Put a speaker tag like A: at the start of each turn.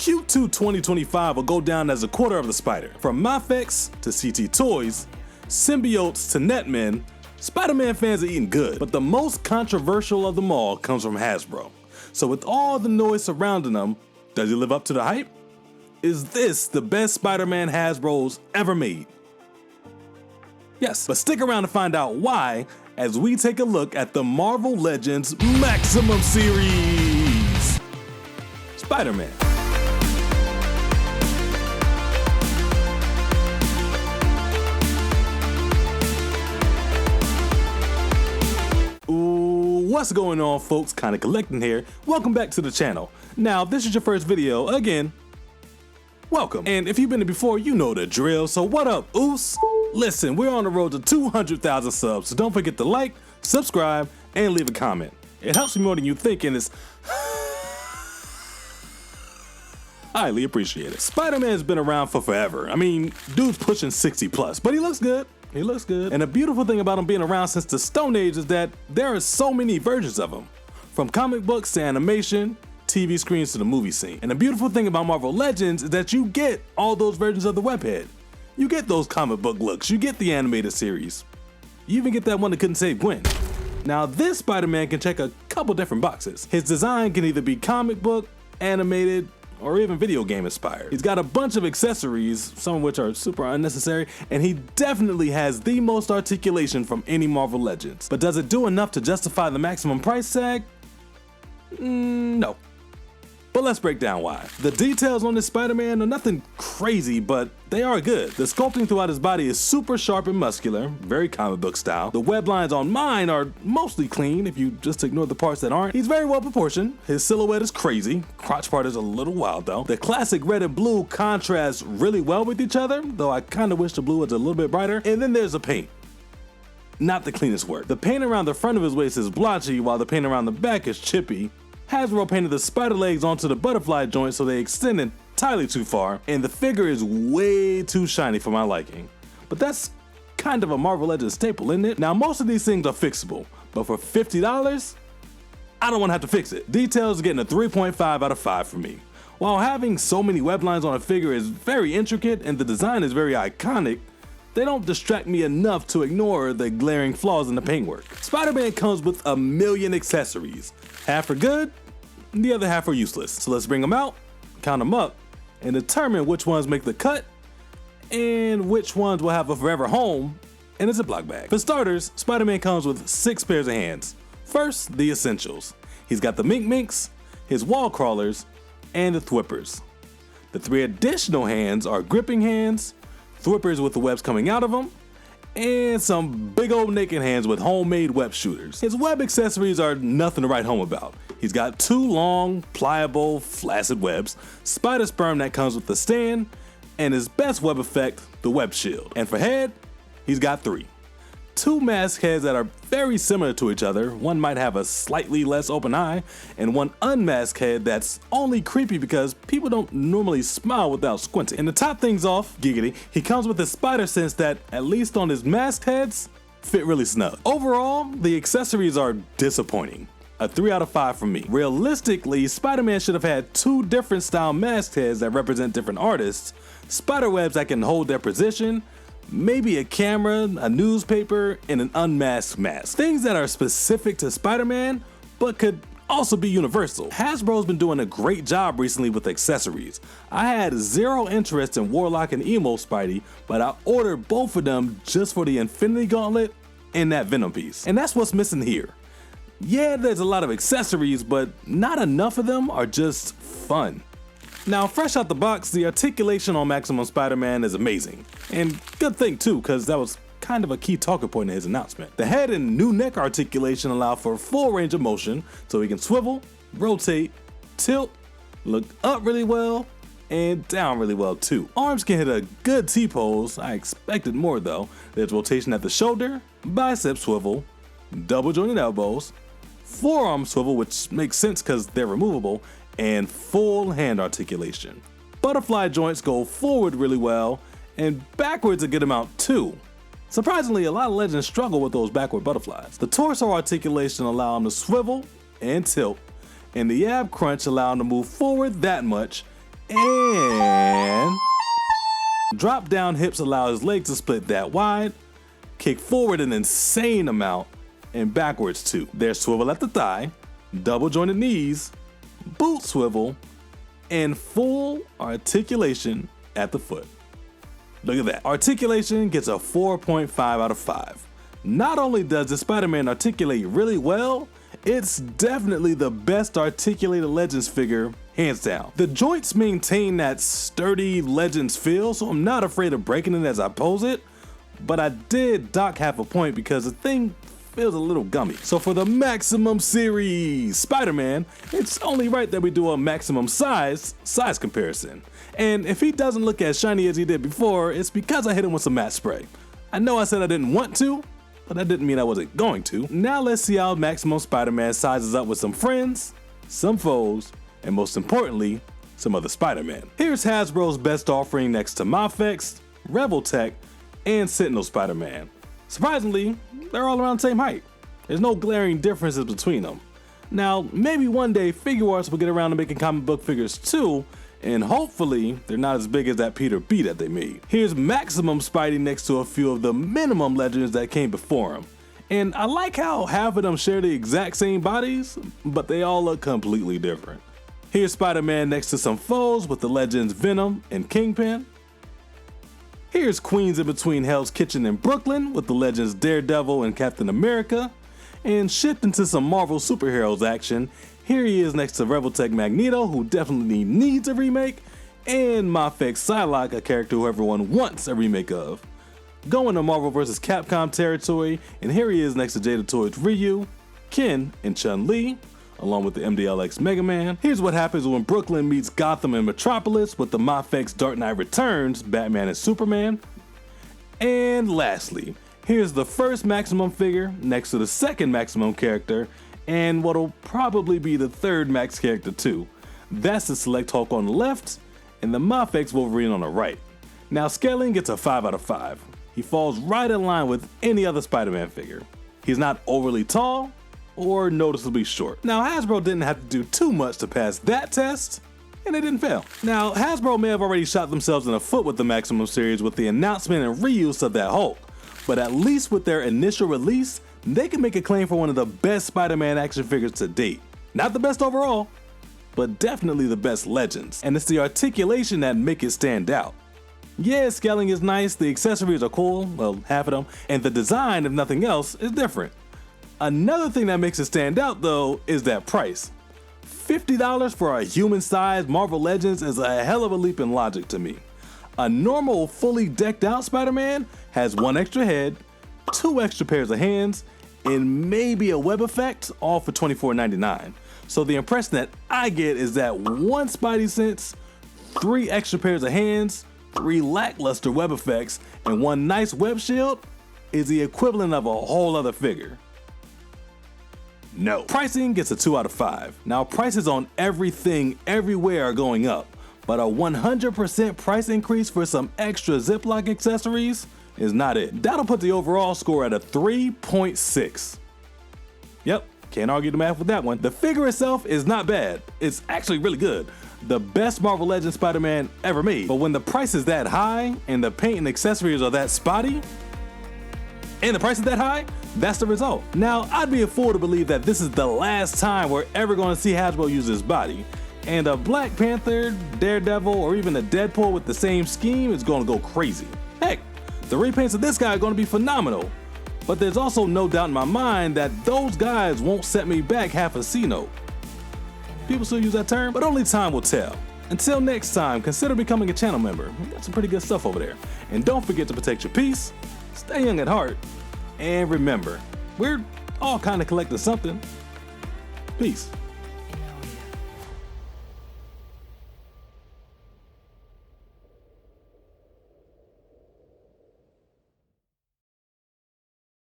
A: Q2 2025 will go down as a quarter of the Spider. From Mafex to CT Toys, Symbiotes to Netmen, Spider-Man fans are eating good. But the most controversial of them all comes from Hasbro. So with all the noise surrounding him, does he live up to the hype? Is this the best Spider-Man Hasbro's ever made? Yes, but stick around to find out why as we take a look at the Marvel Legends Maximum Series. Spider-Man. What's going on, folks? Kinda Collecting here. Welcome back to the channel. Now, if this is your first video, again, welcome. And if you've been here before, you know the drill. So what up, oos? Listen, we're on the road to 200,000 subs, so don't forget to like, subscribe, and leave a comment. It helps me more than you think, and it's highly appreciated. Spider-Man's been around for forever. I mean, dude's pushing 60 plus, but he looks good. He looks good. And the beautiful thing about him being around since the Stone Age is that there are so many versions of him. From comic books to animation, TV screens to the movie scene. And the beautiful thing about Marvel Legends is that you get all those versions of the webhead. You get those comic book looks, you get the animated series. You even get that one that couldn't save Gwen. Now this Spider-Man can check a couple different boxes. His design can either be comic book, animated, or even video game inspired. He's got a bunch of accessories, some of which are super unnecessary, and he definitely has the most articulation from any Marvel Legends. But does it do enough to justify the maximum price tag? No. But let's break down why. The details on this Spider-Man are nothing crazy, but they are good. The sculpting throughout his body is super sharp and muscular, very comic book style. The web lines on mine are mostly clean if you just ignore the parts that aren't. He's very well proportioned. His silhouette is crazy. Crotch part is a little wild though. The classic red and blue contrast really well with each other, though I kind of wish the blue was a little bit brighter. And then there's the paint. Not the cleanest work. The paint around the front of his waist is blotchy, while the paint around the back is chippy. Hasbro painted the spider legs onto the butterfly joint so they extend entirely too far, and the figure is way too shiny for my liking. But that's kind of a Marvel Legends staple, isn't it? Now most of these things are fixable, but for $50, I don't want to have to fix it. Details are getting a 3.5 out of 5 for me. While having so many web lines on a figure is very intricate and the design is very iconic, they don't distract me enough to ignore the glaring flaws in the paintwork. Spider-Man comes with a million accessories. Half are good, the other half are useless. So let's bring them out, count them up, and determine which ones make the cut and which ones will have a forever home in a Ziploc bag. For starters, Spider-Man comes with 6 pairs of hands. First, the essentials. He's got the Mink Minks, his wall crawlers, and the Thwippers. The 3 additional hands are gripping hands, Thwippers with the webs coming out of them, and some big old naked hands with homemade web shooters. His web accessories are nothing to write home about. He's got 2 long, pliable, flaccid webs, spider sperm that comes with the stand, and his best web effect, the web shield. And for head, he's got 3. 2 mask heads that are very similar to each other. One might have a slightly less open eye, and one unmasked head that's only creepy because people don't normally smile without squinting. And to top things off, giggity, he comes with a spider sense that, at least on his masked heads, fit really snug. Overall, the accessories are disappointing. A 3 out of 5 from me. Realistically, Spider-Man should have had 2 different style masked heads that represent different artists, spider webs that can hold their position, maybe a camera, a newspaper, and an unmasked mask. Things that are specific to Spider-Man, but could also be universal. Hasbro's been doing a great job recently with accessories. I had 0 interest in Warlock and Emo Spidey, but I ordered both of them just for the Infinity Gauntlet and that Venom piece. And that's what's missing here. Yeah, there's a lot of accessories, but not enough of them are just fun. Now, fresh out the box, the articulation on Maximum Spider-Man is amazing. And good thing too, because that was kind of a key talking point in his announcement. The head and new neck articulation allow for full range of motion, so he can swivel, rotate, tilt, look up really well, and down really well too. Arms can hit a good T-pose, I expected more though. There's rotation at the shoulder, bicep swivel, double jointed elbows, forearm swivel, which makes sense because they're removable, and full hand articulation. Butterfly joints go forward really well, and backwards a good amount too. Surprisingly, a lot of legends struggle with those backward butterflies. The torso articulation allow him to swivel and tilt, and the ab crunch allow him to move forward that much And drop down hips allow his legs to split that wide, kick forward an insane amount, and backwards too. There's swivel at the thigh, double jointed knees, boot swivel, and full articulation at the foot. Look at that. Articulation gets a 4.5 out of 5. Not only does the Spider-Man articulate really well, it's definitely the best articulated Legends figure, hands down. The joints maintain that sturdy Legends feel, so I'm not afraid of breaking it as I pose it, but I did dock half a point because the thing feels a little gummy. So for the Maximum Series Spider-Man, it's only right that we do a maximum size comparison. And if he doesn't look as shiny as he did before, it's because I hit him with some matte spray. I know I said I didn't want to, but that didn't mean I wasn't going to. Now let's see how Maximum Spider-Man sizes up with some friends, some foes, and most importantly, some other Spider-Man. Here's Hasbro's best offering next to Mafex, Revoltech, and Sentinel Spider-Man. Surprisingly, they're all around the same height. There's no glaring differences between them. Now, maybe one day Figure Arts will get around to making comic book figures too, and hopefully they're not as big as that Peter B that they made. Here's Maximum Spidey next to a few of the minimum Legends that came before him. And I like how half of them share the exact same bodies, but they all look completely different. Here's Spider-Man next to some foes with the Legends Venom and Kingpin. Here's Queens in between Hell's Kitchen and Brooklyn with the Legends Daredevil and Captain America. And shifting to some Marvel superheroes action, here he is next to Revoltech Magneto, who definitely needs a remake, and Mafex Psylocke, a character who everyone wants a remake of. Going to Marvel vs. Capcom territory, and here he is next to Jada Toy's Ryu, Ken, and Chun-Li, along with the MDLX Mega Man. Here's what happens when Brooklyn meets Gotham and Metropolis with the Mafex Dark Knight Returns, Batman and Superman. And lastly, here's the first Maximum figure next to the second Maximum character, and what'll probably be the third Max character too. That's the Select Hulk on the left, and the Mafex Wolverine on the right. Now scaling gets a 5 out of 5. He falls right in line with any other Spider-Man figure. He's not overly tall, or noticeably short. Now Hasbro didn't have to do too much to pass that test, and they didn't fail. Now Hasbro may have already shot themselves in the foot with the Maximum series with the announcement and reuse of that Hulk, but at least with their initial release, they can make a claim for one of the best Spider-Man action figures to date. Not the best overall, but definitely the best Legends, and it's the articulation that make it stand out. Yeah, scaling is nice, the accessories are cool, well, half of them, and the design, if nothing else, is different. Another thing that makes it stand out though is that price. $50 for a human-sized Marvel Legends is a hell of a leap in logic to me. A normal fully decked out Spider-Man has one extra head, 2 extra pairs of hands, and maybe a web effect, all for $24.99. So the impression that I get is that one Spidey sense, 3 extra pairs of hands, 3 lackluster web effects, and 1 nice web shield is the equivalent of a whole other figure. No. Pricing gets a 2 out of 5. Now prices on everything everywhere are going up, but a 100% price increase for some extra Ziploc accessories is not it. That'll put the overall score at a 3.6. Yep, can't argue the math with that one. The figure itself is not bad. It's actually really good. The best Marvel Legends Spider-Man ever made. But when the price is that high and the paint and accessories are that spotty, and the price is that high, that's the result. Now, I'd be a fool to believe that this is the last time we're ever going to see Hasbro use this body. And a Black Panther, Daredevil, or even a Deadpool with the same scheme is going to go crazy. Heck, the repaints of this guy are going to be phenomenal. But there's also no doubt in my mind that those guys won't set me back half a C note. People still use that term, but only time will tell. Until next time, consider becoming a channel member. We got some pretty good stuff over there. And don't forget to protect your peace, stay young at heart, and remember, we're all kind of collecting something. Peace.